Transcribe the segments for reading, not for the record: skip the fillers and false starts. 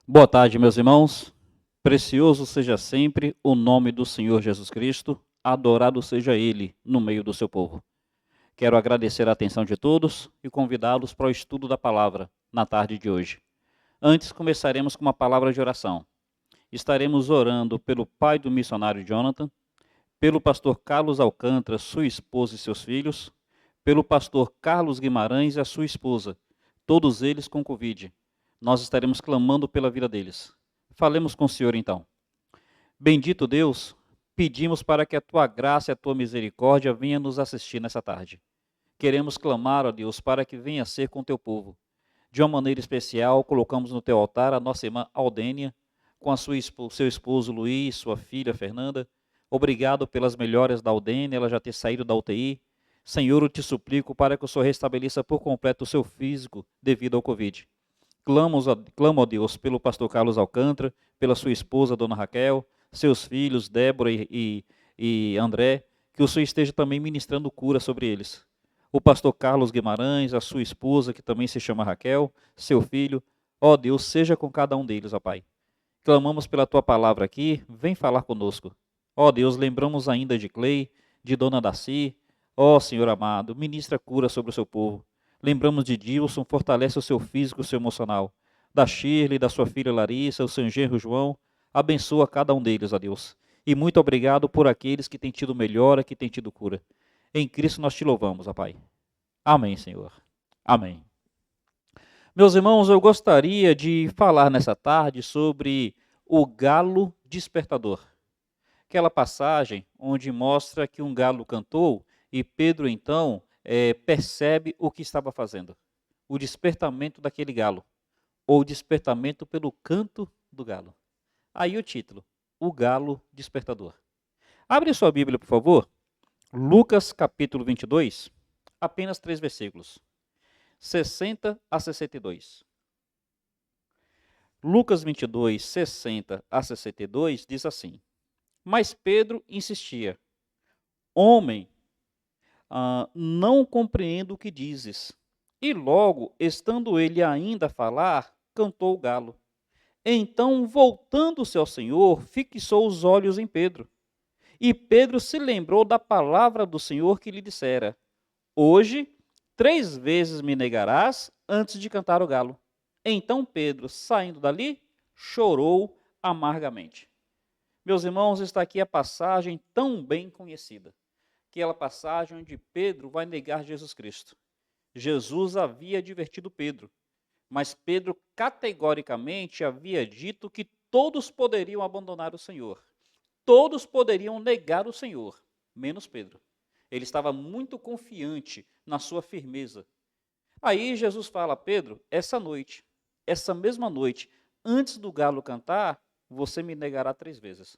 Boa tarde, meus irmãos. Precioso seja sempre o nome do Senhor Jesus Cristo, adorado seja Ele no meio do seu povo. Quero agradecer a atenção de todos e convidá-los para o estudo da palavra na tarde de hoje. Antes, começaremos com uma palavra de oração. Estaremos orando pelo pai do missionário Jonathan, pelo pastor Carlos Alcântara, sua esposa e seus filhos, pelo pastor Carlos Guimarães e a sua esposa, todos eles com Covid. Nós estaremos clamando pela vida deles. Falemos com o Senhor então. Bendito Deus, pedimos para que a tua graça e a tua misericórdia venha nos assistir nessa tarde. Queremos clamar, ó Deus, para que venha ser com o teu povo. De uma maneira especial, colocamos no teu altar a nossa irmã Aldênia, com seu esposo Luiz, sua filha Fernanda. Obrigado pelas melhoras da Aldênia, ela já ter saído da UTI. Senhor, eu te suplico para que o Senhor restabeleça por completo o seu físico devido ao Covid. Clamo a Deus pelo pastor Carlos Alcântara, pela sua esposa, dona Raquel, seus filhos, Débora e André, que o Senhor esteja também ministrando cura sobre eles. O pastor Carlos Guimarães, a sua esposa, que também se chama Raquel, seu filho, ó Deus, seja com cada um deles, ó Pai. Clamamos pela tua palavra aqui, vem falar conosco. Ó Deus, lembramos ainda de Clay, de dona Daci, ó Senhor amado, ministra cura sobre o seu povo. Lembramos de Dilson, fortalece o seu físico e o seu emocional. Da Shirley, da sua filha Larissa, o seu genro João, abençoa cada um deles, ó Deus. E muito obrigado por aqueles que têm tido melhora, que têm tido cura. Em Cristo nós te louvamos, ó Pai. Amém, Senhor. Amém. Meus irmãos, eu gostaria de falar nessa tarde sobre o galo despertador. Aquela passagem onde mostra que um galo cantou e Pedro, então, percebe o que estava fazendo. O despertamento daquele galo, ou despertamento pelo canto do galo. Aí o título, o galo despertador. Abre sua Bíblia, por favor. Lucas capítulo 22, apenas 3 versículos. 60 a 62. Lucas 22, 60 a 62 diz assim: Mas Pedro insistia: Homem, não compreendo o que dizes. E logo, estando ele ainda a falar, cantou o galo. Então, voltando-se ao Senhor, fixou os olhos em Pedro. E Pedro se lembrou da palavra do Senhor que lhe dissera: Hoje, 3 vezes me negarás antes de cantar o galo. Então Pedro, saindo dali, chorou amargamente. Meus irmãos, está aqui a passagem tão bem conhecida. Aquela passagem onde Pedro vai negar Jesus Cristo. Jesus havia advertido Pedro, mas Pedro categoricamente havia dito que todos poderiam abandonar o Senhor. Todos poderiam negar o Senhor, menos Pedro. Ele estava muito confiante na sua firmeza. Aí Jesus fala a Pedro: essa noite, essa mesma noite, antes do galo cantar, você me negará 3 vezes.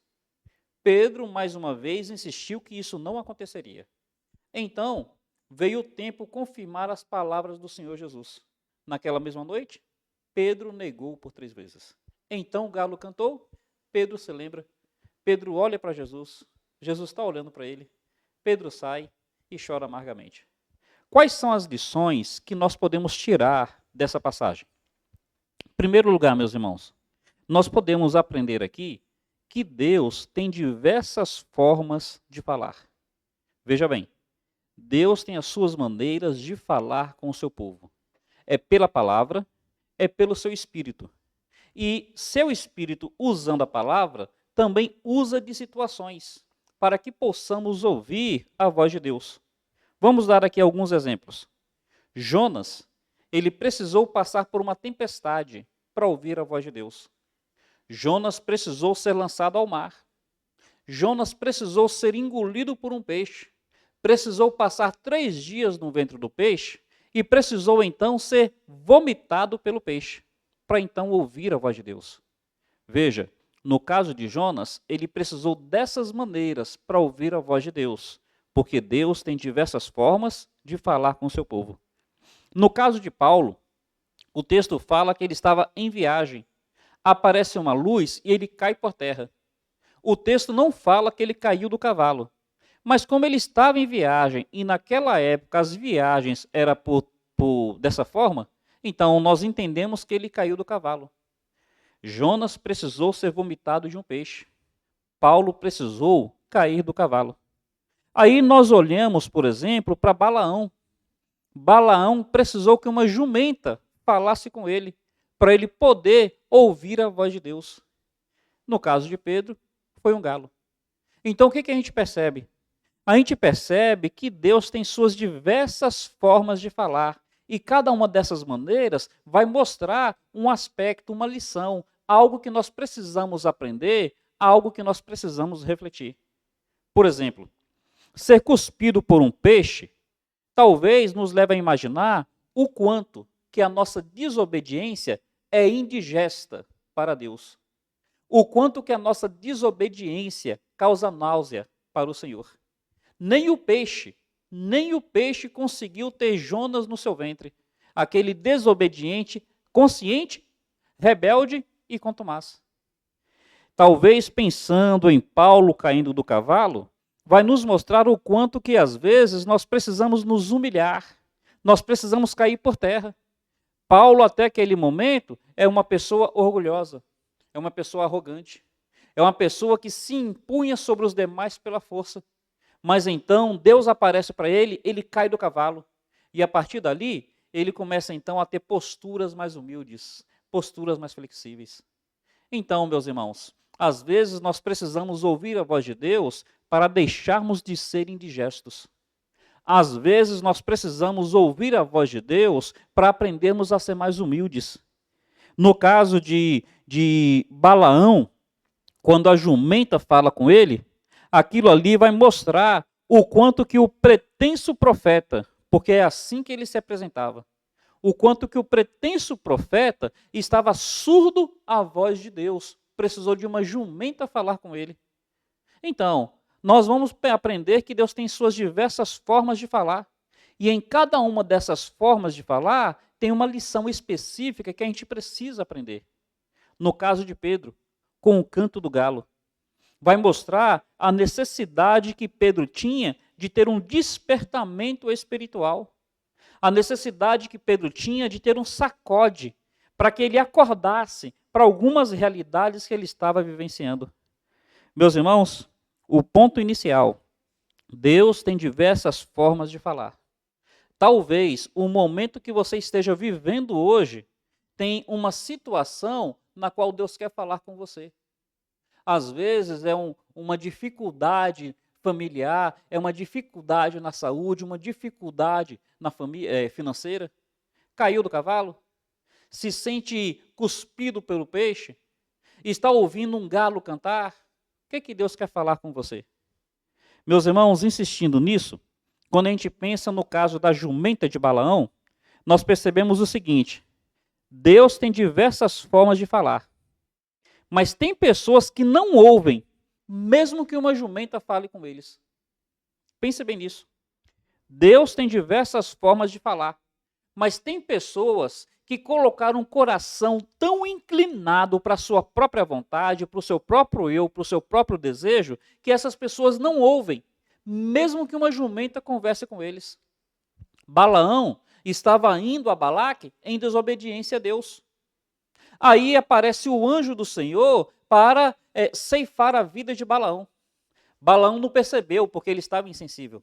Pedro, mais uma vez, insistiu que isso não aconteceria. Então, veio o tempo confirmar as palavras do Senhor Jesus. Naquela mesma noite, Pedro negou por 3 vezes. Então o galo cantou, Pedro se lembra, Pedro olha para Jesus, Jesus está olhando para ele, Pedro sai e chora amargamente. Quais são as lições que nós podemos tirar dessa passagem? Em primeiro lugar, meus irmãos, nós podemos aprender aqui que Deus tem diversas formas de falar. Veja bem, Deus tem as suas maneiras de falar com o seu povo. É pela palavra, é pelo seu espírito. E seu espírito, usando a palavra, também usa de situações para que possamos ouvir a voz de Deus. Vamos dar aqui alguns exemplos. Jonas, ele precisou passar por uma tempestade para ouvir a voz de Deus. Jonas precisou ser lançado ao mar. Jonas precisou ser engolido por um peixe. Precisou passar 3 dias no ventre do peixe e precisou então ser vomitado pelo peixe, para então ouvir a voz de Deus. Veja, no caso de Jonas, ele precisou dessas maneiras para ouvir a voz de Deus, porque Deus tem diversas formas de falar com o seu povo. No caso de Paulo, o texto fala que ele estava em viagem. Aparece uma luz e ele cai por terra. O texto não fala que ele caiu do cavalo. Mas como ele estava em viagem, e naquela época as viagens eram dessa forma, então nós entendemos que ele caiu do cavalo. Jonas precisou ser vomitado de um peixe. Paulo precisou cair do cavalo. Aí nós olhamos, por exemplo, para Balaão. Balaão precisou que uma jumenta falasse com ele, para ele poder ouvir a voz de Deus. No caso de Pedro, foi um galo. Então o que a gente percebe? A gente percebe que Deus tem suas diversas formas de falar. E cada uma dessas maneiras vai mostrar um aspecto, uma lição, algo que nós precisamos aprender, algo que nós precisamos refletir. Por exemplo, ser cuspido por um peixe talvez nos leve a imaginar o quanto que a nossa desobediência é indigesta para Deus. O quanto que a nossa desobediência causa náusea para o Senhor. Nem o peixe conseguiu ter Jonas no seu ventre. Aquele desobediente, consciente, rebelde e contumaz. Talvez pensando em Paulo caindo do cavalo, vai nos mostrar o quanto que às vezes nós precisamos nos humilhar, nós precisamos cair por terra. Paulo, até aquele momento, é uma pessoa orgulhosa, é uma pessoa arrogante, é uma pessoa que se impunha sobre os demais pela força. Mas então Deus aparece para ele, ele cai do cavalo. E a partir dali, ele começa então a ter posturas mais humildes, posturas mais flexíveis. Então, meus irmãos, às vezes nós precisamos ouvir a voz de Deus para deixarmos de ser indigestos. Às vezes nós precisamos ouvir a voz de Deus para aprendermos a ser mais humildes. No caso de Balaão, quando a jumenta fala com ele, aquilo ali vai mostrar o quanto que o pretenso profeta, porque é assim que ele se apresentava, o quanto que o pretenso profeta estava surdo à voz de Deus, precisou de uma jumenta falar com ele. Então, nós vamos aprender que Deus tem suas diversas formas de falar, e em cada uma dessas formas de falar, tem uma lição específica que a gente precisa aprender. No caso de Pedro, com o canto do galo, vai mostrar a necessidade que Pedro tinha de ter um despertamento espiritual. A necessidade que Pedro tinha de ter um sacode para que ele acordasse para algumas realidades que ele estava vivenciando. Meus irmãos, o ponto inicial, Deus tem diversas formas de falar. Talvez o momento que você esteja vivendo hoje tem uma situação na qual Deus quer falar com você. Às vezes é uma dificuldade familiar, é uma dificuldade na saúde, uma dificuldade na financeira. Caiu do cavalo? Se sente cuspido pelo peixe? Está ouvindo um galo cantar? O que Deus quer falar com você? Meus irmãos, insistindo nisso, quando a gente pensa no caso da jumenta de Balaão, nós percebemos o seguinte: Deus tem diversas formas de falar. Mas tem pessoas que não ouvem, mesmo que uma jumenta fale com eles. Pense bem nisso. Deus tem diversas formas de falar, mas tem pessoas que colocaram um coração tão inclinado para a sua própria vontade, para o seu próprio eu, para o seu próprio desejo, que essas pessoas não ouvem, mesmo que uma jumenta converse com eles. Balaão estava indo a Balaque em desobediência a Deus. Aí aparece o anjo do Senhor para ceifar a vida de Balaão. Balaão não percebeu, porque ele estava insensível.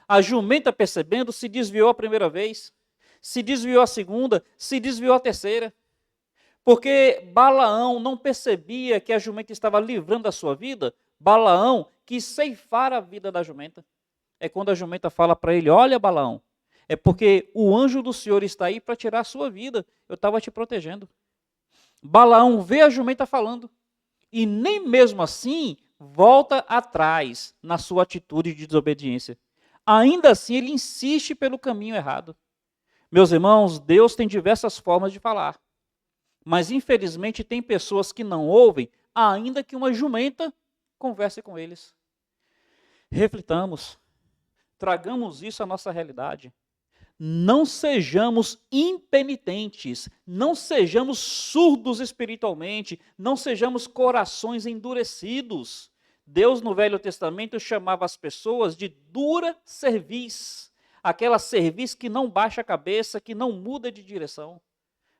A jumenta, percebendo, se desviou a primeira vez, se desviou a segunda, se desviou a terceira. Porque Balaão não percebia que a jumenta estava livrando a sua vida, Balaão quis ceifar a vida da jumenta. É quando a jumenta fala para ele: olha, Balaão, é porque o anjo do Senhor está aí para tirar a sua vida, eu estava te protegendo. Balaão vê a jumenta falando e nem mesmo assim volta atrás na sua atitude de desobediência. Ainda assim, ele insiste pelo caminho errado. Meus irmãos, Deus tem diversas formas de falar, mas infelizmente tem pessoas que não ouvem, ainda que uma jumenta converse com eles. Reflitamos, tragamos isso à nossa realidade. Não sejamos impenitentes, não sejamos surdos espiritualmente, não sejamos corações endurecidos. Deus no Velho Testamento chamava as pessoas de dura cerviz, aquela cerviz que não baixa a cabeça, que não muda de direção.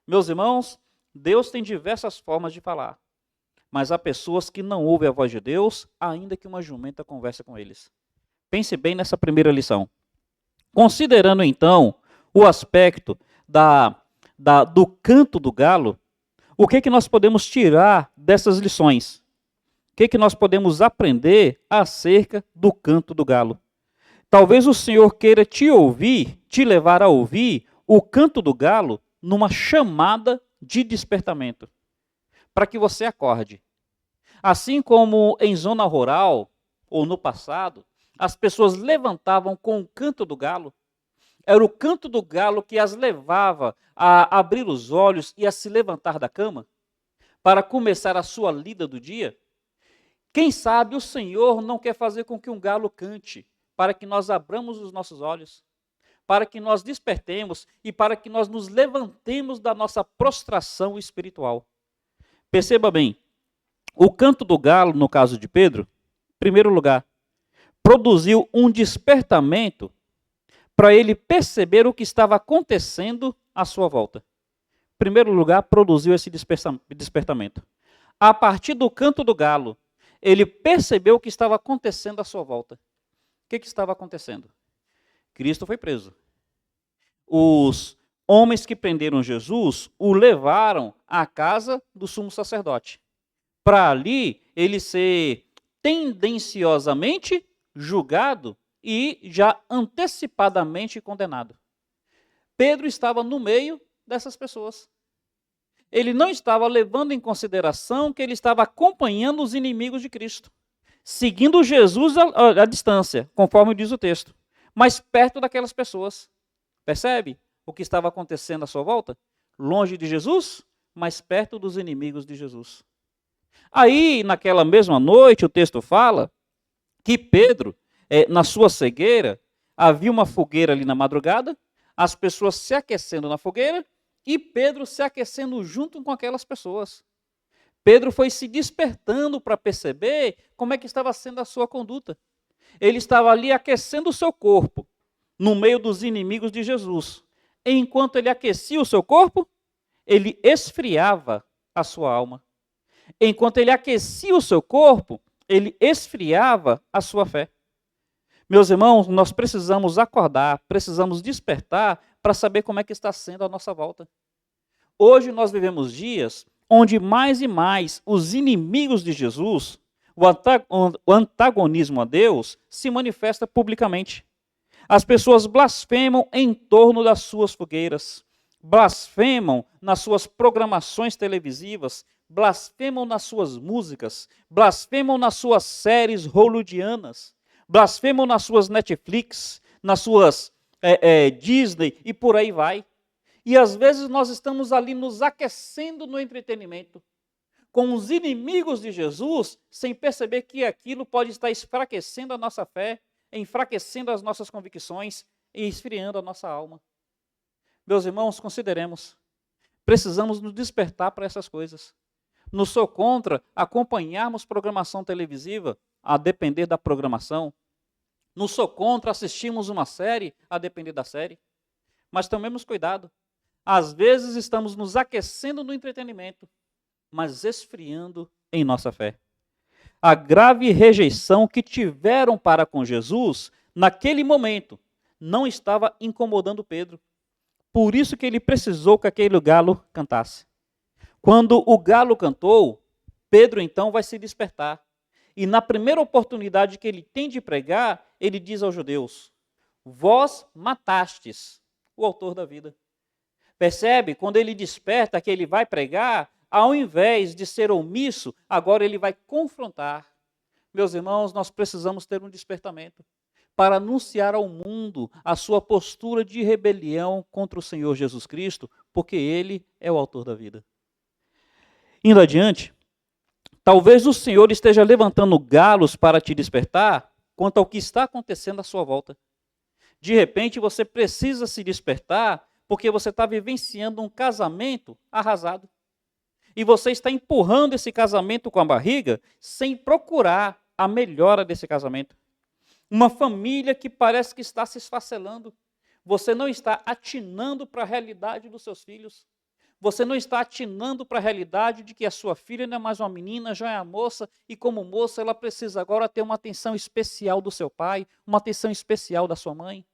Meus irmãos, Deus tem diversas formas de falar, mas há pessoas que não ouvem a voz de Deus, ainda que uma jumenta converse com eles. Pense bem nessa primeira lição. Considerando então o aspecto do canto do galo, o que nós podemos tirar dessas lições? O que nós podemos aprender acerca do canto do galo? Talvez o Senhor queira te levar a ouvir o canto do galo numa chamada de despertamento, para que você acorde. Assim como em zona rural, ou no passado, as pessoas levantavam com o canto do galo, era o canto do galo que as levava a abrir os olhos e a se levantar da cama, para começar a sua lida do dia. Quem sabe o Senhor não quer fazer com que um galo cante, para que nós abramos os nossos olhos, para que nós despertemos e para que nós nos levantemos da nossa prostração espiritual. Perceba bem, o canto do galo, no caso de Pedro, em primeiro lugar, produziu um despertamento para ele perceber o que estava acontecendo à sua volta. Em primeiro lugar, produziu esse despertamento. A partir do canto do galo, ele percebeu o que estava acontecendo à sua volta. O que estava acontecendo? Cristo foi preso. Os homens que prenderam Jesus o levaram à casa do sumo sacerdote, para ali ele ser tendenciosamente julgado e já antecipadamente condenado. Pedro estava no meio dessas pessoas. Ele não estava levando em consideração que ele estava acompanhando os inimigos de Cristo, seguindo Jesus à distância, conforme diz o texto, mas perto daquelas pessoas. Percebe o que estava acontecendo à sua volta? Longe de Jesus, mas perto dos inimigos de Jesus. Aí, naquela mesma noite, o texto fala que Pedro, na sua cegueira, havia uma fogueira ali na madrugada, as pessoas se aquecendo na fogueira, e Pedro se aquecendo junto com aquelas pessoas. Pedro foi se despertando para perceber como é que estava sendo a sua conduta. Ele estava ali aquecendo o seu corpo, no meio dos inimigos de Jesus. Enquanto ele aquecia o seu corpo, ele esfriava a sua alma. Enquanto ele aquecia o seu corpo, ele esfriava a sua fé. Meus irmãos, nós precisamos acordar, precisamos despertar para saber como é que está sendo a nossa volta. Hoje nós vivemos dias onde mais e mais os inimigos de Jesus, o antagonismo a Deus, se manifesta publicamente. As pessoas blasfemam em torno das suas fogueiras, blasfemam nas suas programações televisivas, blasfemam nas suas músicas, blasfemam nas suas séries hollywoodianas, blasfemam nas suas Netflix, nas suas Disney e por aí vai. E às vezes nós estamos ali nos aquecendo no entretenimento, com os inimigos de Jesus, sem perceber que aquilo pode estar enfraquecendo a nossa fé, enfraquecendo as nossas convicções e esfriando a nossa alma. Meus irmãos, consideremos, precisamos nos despertar para essas coisas. Não sou contra acompanharmos programação televisiva, a depender da programação. Não sou contra assistirmos uma série, a depender da série. Mas tomemos cuidado. Às vezes estamos nos aquecendo no entretenimento, mas esfriando em nossa fé. A grave rejeição que tiveram para com Jesus, naquele momento, não estava incomodando Pedro. Por isso que ele precisou que aquele galo cantasse. Quando o galo cantou, Pedro então vai se despertar. E na primeira oportunidade que ele tem de pregar, ele diz aos judeus: vós matastes o autor da vida. Percebe? Quando ele desperta que ele vai pregar, ao invés de ser omisso, agora ele vai confrontar. Meus irmãos, nós precisamos ter um despertamento para anunciar ao mundo a sua postura de rebelião contra o Senhor Jesus Cristo, porque ele é o autor da vida. Indo adiante, talvez o Senhor esteja levantando galos para te despertar quanto ao que está acontecendo à sua volta. De repente, você precisa se despertar porque você está vivenciando um casamento arrasado. E você está empurrando esse casamento com a barriga sem procurar a melhora desse casamento. Uma família que parece que está se esfacelando. Você não está atinando para a realidade dos seus filhos. Você não está atinando para a realidade de que a sua filha não é mais uma menina, já é uma moça, e como moça ela precisa agora ter uma atenção especial do seu pai, uma atenção especial da sua mãe.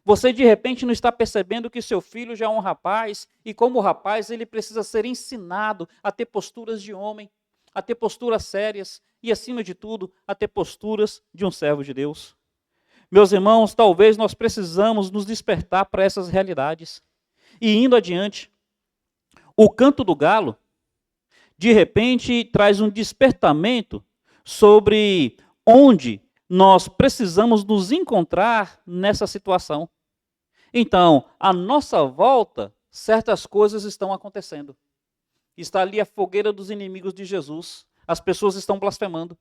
Você de repente não está percebendo que seu filho já é um rapaz, e como rapaz ele precisa ser ensinado a ter posturas de homem, a ter posturas sérias, e acima de tudo, a ter posturas de um servo de Deus. Meus irmãos, talvez nós precisamos nos despertar para essas realidades. E indo adiante, o canto do galo, de repente, traz um despertamento sobre onde nós precisamos nos encontrar nessa situação. Então, à nossa volta, certas coisas estão acontecendo. Está ali a fogueira dos inimigos de Jesus. As pessoas estão blasfemando.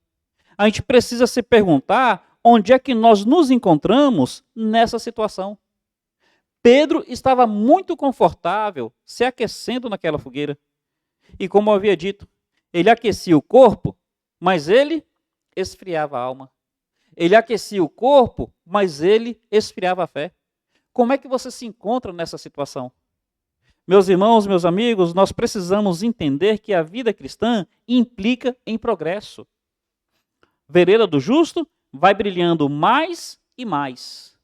A gente precisa se perguntar onde é que nós nos encontramos nessa situação. Pedro estava muito confortável se aquecendo naquela fogueira. E como eu havia dito, ele aquecia o corpo, mas ele esfriava a alma. Ele aquecia o corpo, mas ele esfriava a fé. Como é que você se encontra nessa situação? Meus irmãos, meus amigos, nós precisamos entender que a vida cristã implica em progresso. Vereda do justo vai brilhando mais e mais,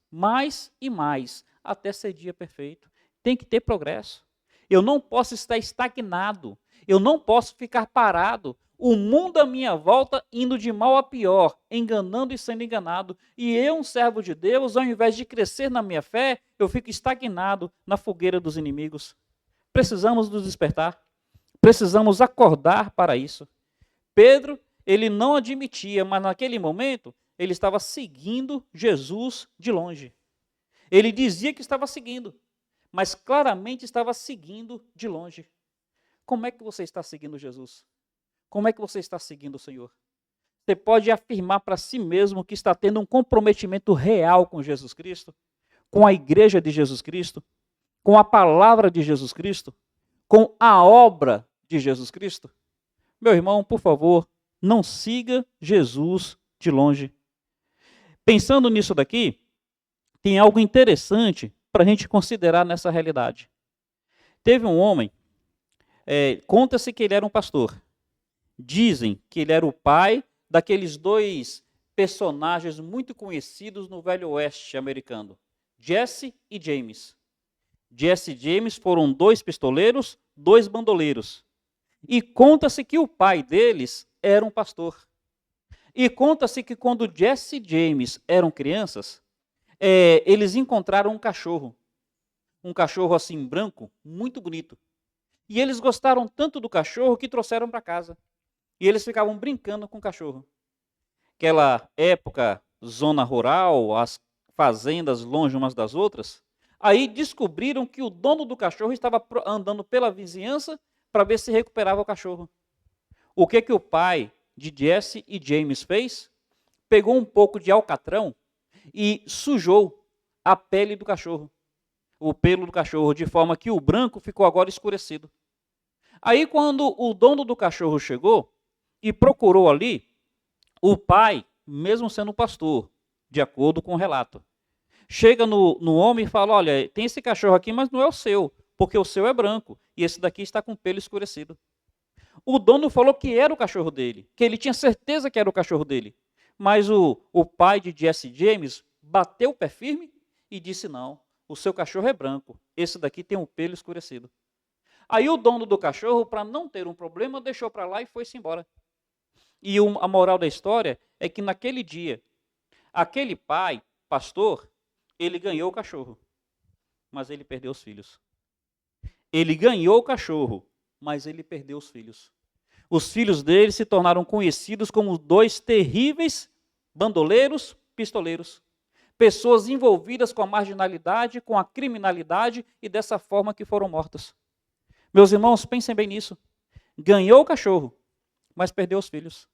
até ser dia perfeito. Tem que ter progresso. Eu não posso estar estagnado. Eu não posso ficar parado. O mundo à minha volta indo de mal a pior, enganando e sendo enganado. E eu, um servo de Deus, ao invés de crescer na minha fé, eu fico estagnado na fogueira dos inimigos. Precisamos nos despertar. Precisamos acordar para isso. Pedro, ele não admitia, mas naquele momento, ele estava seguindo Jesus de longe. Ele dizia que estava seguindo, mas claramente estava seguindo de longe. Como é que você está seguindo Jesus? Como é que você está seguindo o Senhor? Você pode afirmar para si mesmo que está tendo um comprometimento real com Jesus Cristo, com a igreja de Jesus Cristo, com a palavra de Jesus Cristo, com a obra de Jesus Cristo? Meu irmão, por favor, não siga Jesus de longe. Pensando nisso daqui, tem algo interessante para a gente considerar nessa realidade. Teve um homem, conta-se que ele era um pastor. Dizem que ele era o pai daqueles dois personagens muito conhecidos no Velho Oeste americano, Jesse e James. Jesse e James foram dois pistoleiros, dois bandoleiros. E conta-se que o pai deles era um pastor. E conta-se que quando Jesse e James eram crianças, eles encontraram um cachorro assim branco, muito bonito. E eles gostaram tanto do cachorro que trouxeram para casa. E eles ficavam brincando com o cachorro. Aquela época, zona rural, as fazendas longe umas das outras. Aí descobriram que o dono do cachorro estava andando pela vizinhança para ver se recuperava o cachorro. O que o pai de Jesse e James fez? Pegou um pouco de alcatrão e sujou a pele do cachorro, o pelo do cachorro, de forma que o branco ficou agora escurecido. Aí quando o dono do cachorro chegou e procurou ali, o pai, mesmo sendo pastor, de acordo com o relato, chega no homem e fala, olha, tem esse cachorro aqui, mas não é o seu, porque o seu é branco, e esse daqui está com o pelo escurecido. O dono falou que era o cachorro dele, que ele tinha certeza que era o cachorro dele. Mas o pai de Jesse James bateu o pé firme e disse, não, o seu cachorro é branco, esse daqui tem o pelo escurecido. Aí o dono do cachorro, para não ter um problema, deixou para lá e foi-se embora. E a moral da história é que naquele dia, aquele pai, pastor, ele ganhou o cachorro, mas ele perdeu os filhos. Ele ganhou o cachorro, mas ele perdeu os filhos. Os filhos dele se tornaram conhecidos como dois terríveis bandoleiros, pistoleiros. Pessoas envolvidas com a marginalidade, com a criminalidade e dessa forma que foram mortas. Meus irmãos, pensem bem nisso. Ganhou o cachorro, mas perdeu os filhos.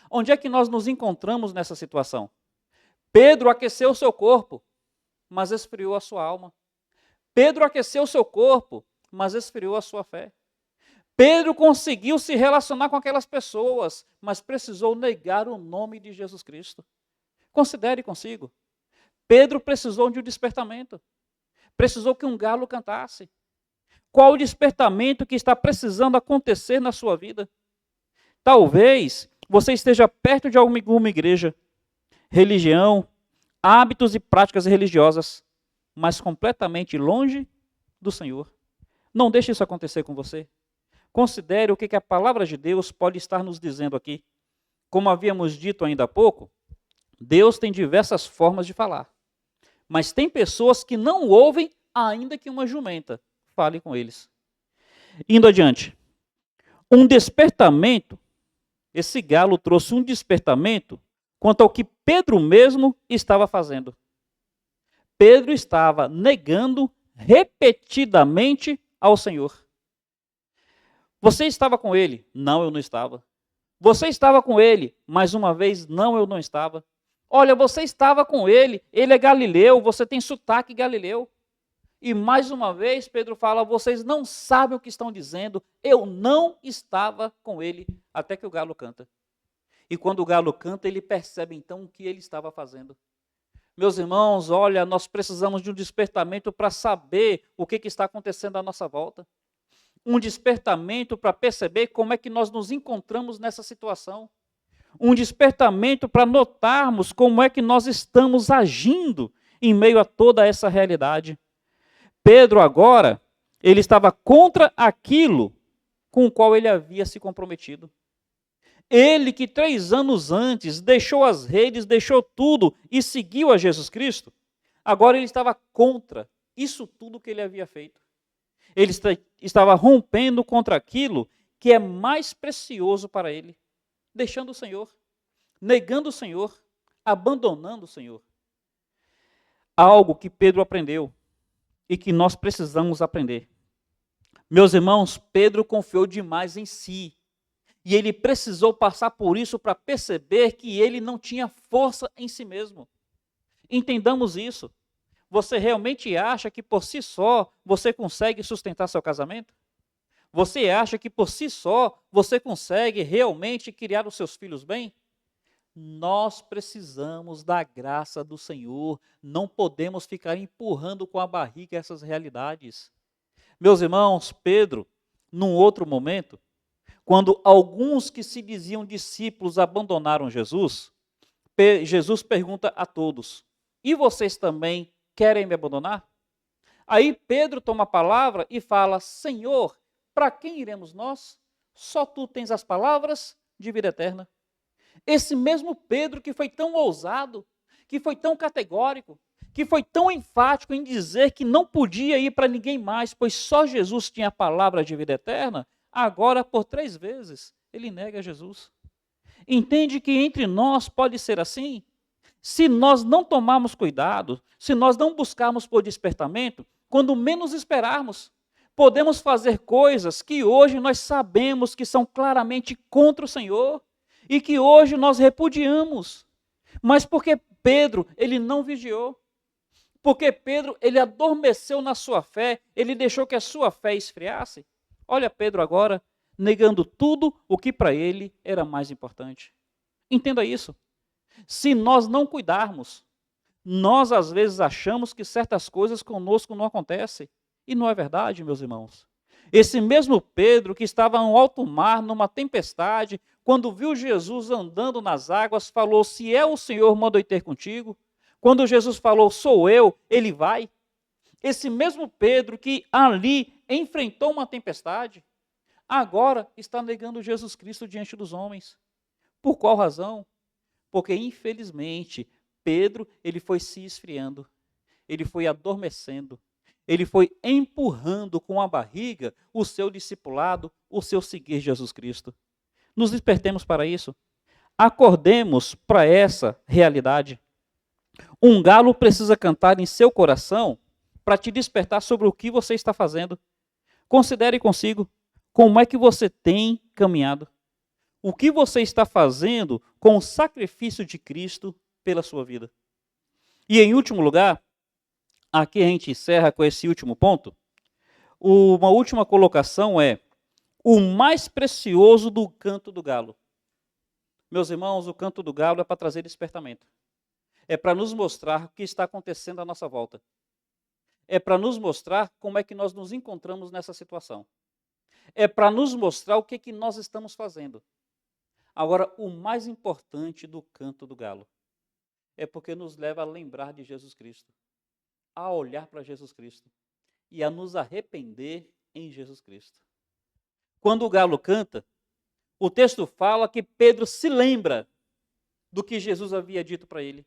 Onde é que nós nos encontramos nessa situação? Pedro aqueceu o seu corpo, mas esfriou a sua alma. Pedro aqueceu o seu corpo, mas esfriou a sua fé. Pedro conseguiu se relacionar com aquelas pessoas, mas precisou negar o nome de Jesus Cristo. Considere consigo. Pedro precisou de um despertamento. Precisou que um galo cantasse. Qual o despertamento que está precisando acontecer na sua vida? Talvez você esteja perto de alguma igreja, religião, hábitos e práticas religiosas, mas completamente longe do Senhor. Não deixe isso acontecer com você. Considere o que a palavra de Deus pode estar nos dizendo aqui. Como havíamos dito ainda há pouco, Deus tem diversas formas de falar. Mas tem pessoas que não ouvem, ainda que uma jumenta fale com eles. Indo adiante. Um despertamento, esse galo trouxe um despertamento quanto ao que Pedro mesmo estava fazendo. Pedro estava negando repetidamente ao Senhor. Você estava com ele? Não, eu não estava. Você estava com ele? Mais uma vez, não, eu não estava. Olha, você estava com ele é galileu, você tem sotaque galileu. E mais uma vez, Pedro fala, vocês não sabem o que estão dizendo, eu não estava com ele, até que o galo canta. E quando o galo canta, ele percebe então o que ele estava fazendo. Meus irmãos, olha, nós precisamos de um despertamento para saber o que está acontecendo à nossa volta. Um despertamento para perceber como é que nós nos encontramos nessa situação. Um despertamento para notarmos como é que nós estamos agindo em meio a toda essa realidade. Pedro agora, ele estava contra aquilo com o qual ele havia se comprometido. Ele que 3 anos antes deixou as redes, deixou tudo e seguiu a Jesus Cristo, agora ele estava contra isso tudo que ele havia feito. Ele estava rompendo contra aquilo que é mais precioso para ele, deixando o Senhor, negando o Senhor, abandonando o Senhor. Algo que Pedro aprendeu e que nós precisamos aprender. Meus irmãos, Pedro confiou demais em si. E ele precisou passar por isso para perceber que ele não tinha força em si mesmo. Entendamos isso. Você realmente acha que por si só você consegue sustentar seu casamento? Você acha que por si só você consegue realmente criar os seus filhos bem? Nós precisamos da graça do Senhor, não podemos ficar empurrando com a barriga essas realidades. Meus irmãos, Pedro, num outro momento, quando alguns que se diziam discípulos abandonaram Jesus, Jesus pergunta a todos, e vocês também querem me abandonar? Aí Pedro toma a palavra e fala, Senhor, para quem iremos nós? Só tu tens as palavras de vida eterna. Esse mesmo Pedro que foi tão ousado, que foi tão categórico, que foi tão enfático em dizer que não podia ir para ninguém mais, pois só Jesus tinha a palavra de vida eterna, agora por 3 vezes ele nega Jesus. Entende que entre nós pode ser assim? Se nós não tomarmos cuidado, se nós não buscarmos por despertamento, quando menos esperarmos, podemos fazer coisas que hoje nós sabemos que são claramente contra o Senhor, e que hoje nós repudiamos. Mas porque Pedro, ele não vigiou. Porque Pedro, ele adormeceu na sua fé, ele deixou que a sua fé esfriasse. Olha Pedro agora, negando tudo o que para ele era mais importante. Entenda isso. Se nós não cuidarmos, nós às vezes achamos que certas coisas conosco não acontecem. E não é verdade, meus irmãos. Esse mesmo Pedro que estava no alto mar, numa tempestade, quando viu Jesus andando nas águas, falou, se é o Senhor, manda eu ter contigo. Quando Jesus falou, sou eu, ele vai. Esse mesmo Pedro que ali enfrentou uma tempestade, agora está negando Jesus Cristo diante dos homens. Por qual razão? Porque, infelizmente, Pedro, ele foi se esfriando, ele foi adormecendo, ele foi empurrando com a barriga o seu discipulado, o seu seguir Jesus Cristo. Nos despertemos para isso. Acordemos para essa realidade. Um galo precisa cantar em seu coração para te despertar sobre o que você está fazendo. Considere consigo como é que você tem caminhado. O que você está fazendo com o sacrifício de Cristo pela sua vida. E em último lugar, aqui a gente encerra com esse último ponto. Uma última colocação é o mais precioso do canto do galo. Meus irmãos, o canto do galo é para trazer despertamento. É para nos mostrar o que está acontecendo à nossa volta. é para nos mostrar como é que nós nos encontramos nessa situação. É para nos mostrar o que nós estamos fazendo. Agora, o mais importante do canto do galo é porque nos leva a lembrar de Jesus Cristo, a olhar para Jesus Cristo e a nos arrepender em Jesus Cristo. Quando o galo canta, o texto fala que Pedro se lembra do que Jesus havia dito para ele.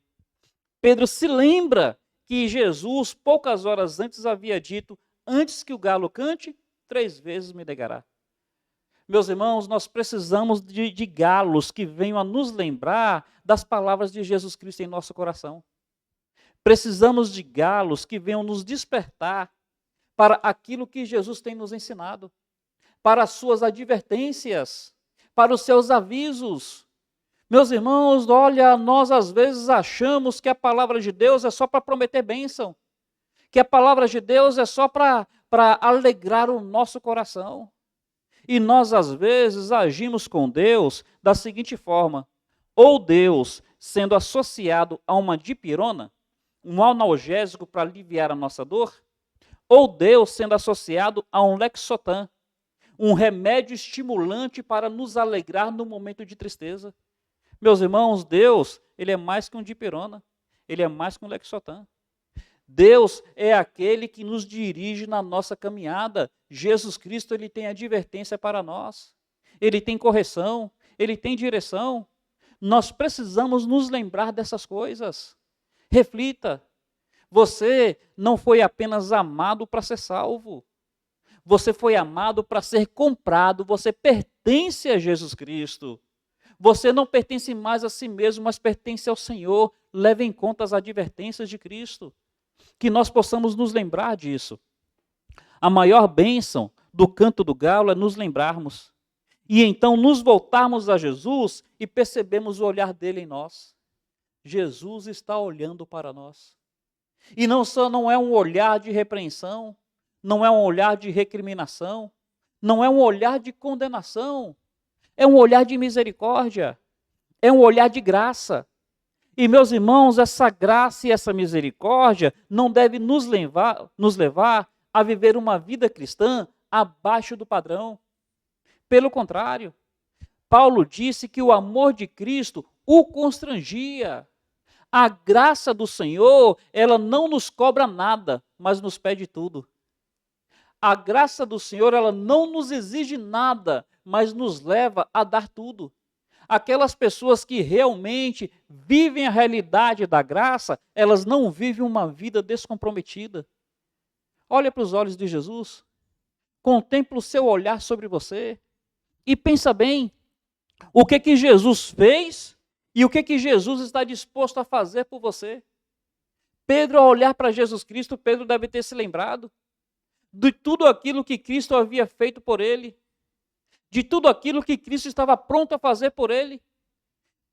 Pedro se lembra que Jesus, poucas horas antes, havia dito: antes que o galo cante, 3 vezes me negará. Meus irmãos, nós precisamos de galos que venham a nos lembrar das palavras de Jesus Cristo em nosso coração. Precisamos de galos que venham nos despertar para aquilo que Jesus tem nos ensinado, para as suas advertências, para os seus avisos. Meus irmãos, olha, nós às vezes achamos que a palavra de Deus é só para prometer bênção, que a palavra de Deus é só para alegrar o nosso coração. E nós, às vezes, agimos com Deus da seguinte forma: ou Deus sendo associado a uma dipirona, um analgésico para aliviar a nossa dor, ou Deus sendo associado a um Lexotan, um remédio estimulante para nos alegrar no momento de tristeza. Meus irmãos, Deus, ele é mais que um dipirona, ele é mais que um Lexotan. Deus é aquele que nos dirige na nossa caminhada. Jesus Cristo, ele tem advertência para nós. Ele tem correção, ele tem direção. Nós precisamos nos lembrar dessas coisas. Reflita. Você não foi apenas amado para ser salvo. Você foi amado para ser comprado. Você pertence a Jesus Cristo. Você não pertence mais a si mesmo, mas pertence ao Senhor. Leve em conta as advertências de Cristo. Que nós possamos nos lembrar disso. A maior bênção do canto do galo é nos lembrarmos. E então nos voltarmos a Jesus e percebemos o olhar dele em nós. Jesus está olhando para nós. E não é um olhar de repreensão, não é um olhar de recriminação, não é um olhar de condenação. É um olhar de misericórdia, é um olhar de graça. E, meus irmãos, essa graça e essa misericórdia não deve nos levar a viver uma vida cristã abaixo do padrão. Pelo contrário, Paulo disse que o amor de Cristo o constrangia. A graça do Senhor, ela não nos cobra nada, mas nos pede tudo. A graça do Senhor, ela não nos exige nada, mas nos leva a dar tudo. Aquelas pessoas que realmente vivem a realidade da graça, elas não vivem uma vida descomprometida. Olha para os olhos de Jesus, contempla o seu olhar sobre você e pensa bem o que Jesus fez e o que Jesus está disposto a fazer por você. Pedro, ao olhar para Jesus Cristo, Pedro deve ter se lembrado de tudo aquilo que Cristo havia feito por ele, de tudo aquilo que Cristo estava pronto a fazer por ele.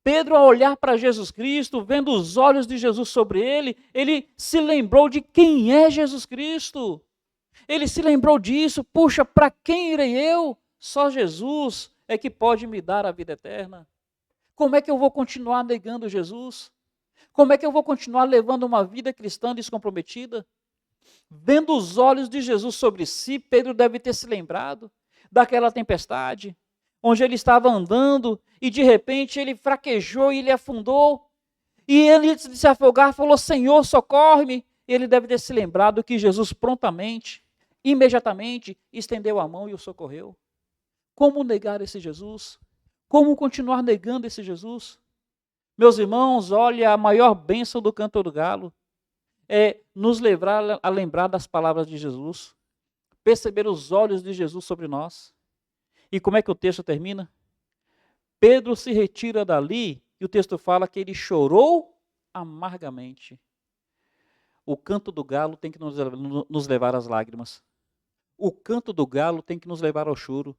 Pedro, ao olhar para Jesus Cristo, vendo os olhos de Jesus sobre ele, ele se lembrou de quem é Jesus Cristo. Ele se lembrou disso. Puxa, para quem irei eu? Só Jesus é que pode me dar a vida eterna. Como é que eu vou continuar negando Jesus? Como é que eu vou continuar levando uma vida cristã descomprometida? Vendo os olhos de Jesus sobre si, Pedro deve ter se lembrado daquela tempestade, onde ele estava andando e de repente ele fraquejou e ele afundou. E ele, antes de se afogar, falou: Senhor, socorre-me. Ele deve ter se lembrado que Jesus prontamente, imediatamente, estendeu a mão e o socorreu. Como negar esse Jesus? Como continuar negando esse Jesus? Meus irmãos, olha, a maior bênção do canto do galo é nos levar a lembrar das palavras de Jesus, perceber os olhos de Jesus sobre nós. E como é que o texto termina? Pedro se retira dali e o texto fala que ele chorou amargamente. O canto do galo tem que nos levar às lágrimas. O canto do galo tem que nos levar ao choro.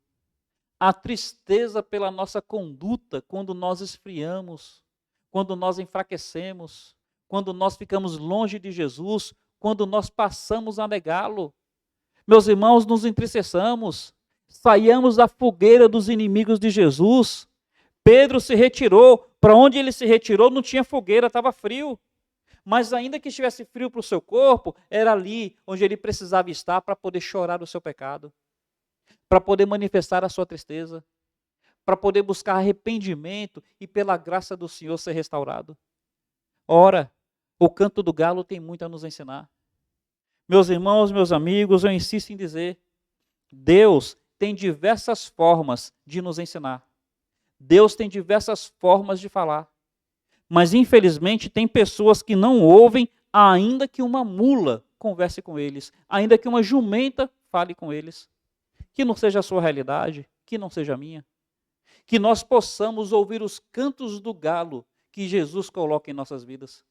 A tristeza pela nossa conduta quando nós esfriamos, quando nós enfraquecemos, quando nós ficamos longe de Jesus, quando nós passamos a negá-lo. Meus irmãos, nos entristeçamos, saiamos da fogueira dos inimigos de Jesus. Pedro se retirou. Para onde ele se retirou não tinha fogueira, estava frio. Mas ainda que estivesse frio para o seu corpo, era ali onde ele precisava estar para poder chorar o seu pecado, para poder manifestar a sua tristeza, para poder buscar arrependimento e pela graça do Senhor ser restaurado. Ora, o canto do galo tem muito a nos ensinar. Meus irmãos, meus amigos, eu insisto em dizer, Deus tem diversas formas de nos ensinar. Deus tem diversas formas de falar. Mas, infelizmente, tem pessoas que não ouvem, ainda que uma mula converse com eles, ainda que uma jumenta fale com eles. Que não seja a sua realidade, que não seja a minha. Que nós possamos ouvir os cantos do galo que Jesus coloca em nossas vidas.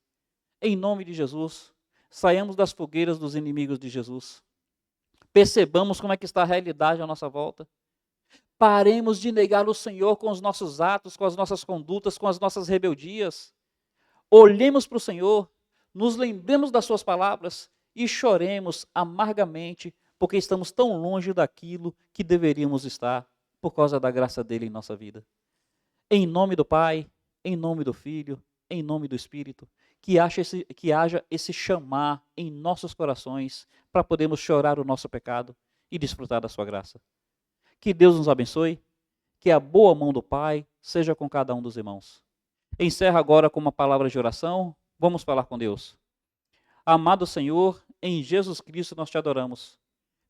Em nome de Jesus, saiamos das fogueiras dos inimigos de Jesus. Percebamos como é que está a realidade à nossa volta. Paremos de negar o Senhor com os nossos atos, com as nossas condutas, com as nossas rebeldias. Olhemos para o Senhor, nos lembremos das suas palavras e choremos amargamente, porque estamos tão longe daquilo que deveríamos estar, por causa da graça dele em nossa vida. Em nome do Pai, em nome do Filho, em nome do Espírito, que haja esse chamar em nossos corações, para podermos chorar o nosso pecado e desfrutar da sua graça. Que Deus nos abençoe, que a boa mão do Pai seja com cada um dos irmãos. Encerro agora com uma palavra de oração, vamos falar com Deus. Amado Senhor, em Jesus Cristo nós te adoramos.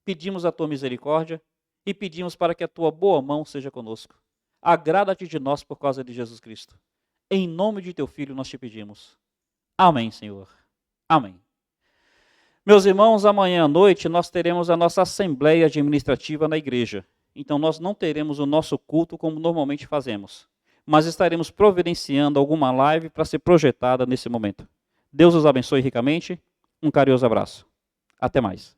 Pedimos a tua misericórdia e pedimos para que a tua boa mão seja conosco. Agrada-te de nós por causa de Jesus Cristo. Em nome de teu Filho nós te pedimos. Amém, Senhor. Amém. Meus irmãos, amanhã à noite nós teremos a nossa assembleia administrativa na igreja. Então nós não teremos o nosso culto como normalmente fazemos, mas estaremos providenciando alguma live para ser projetada nesse momento. Deus os abençoe ricamente. Um carinhoso abraço. Até mais.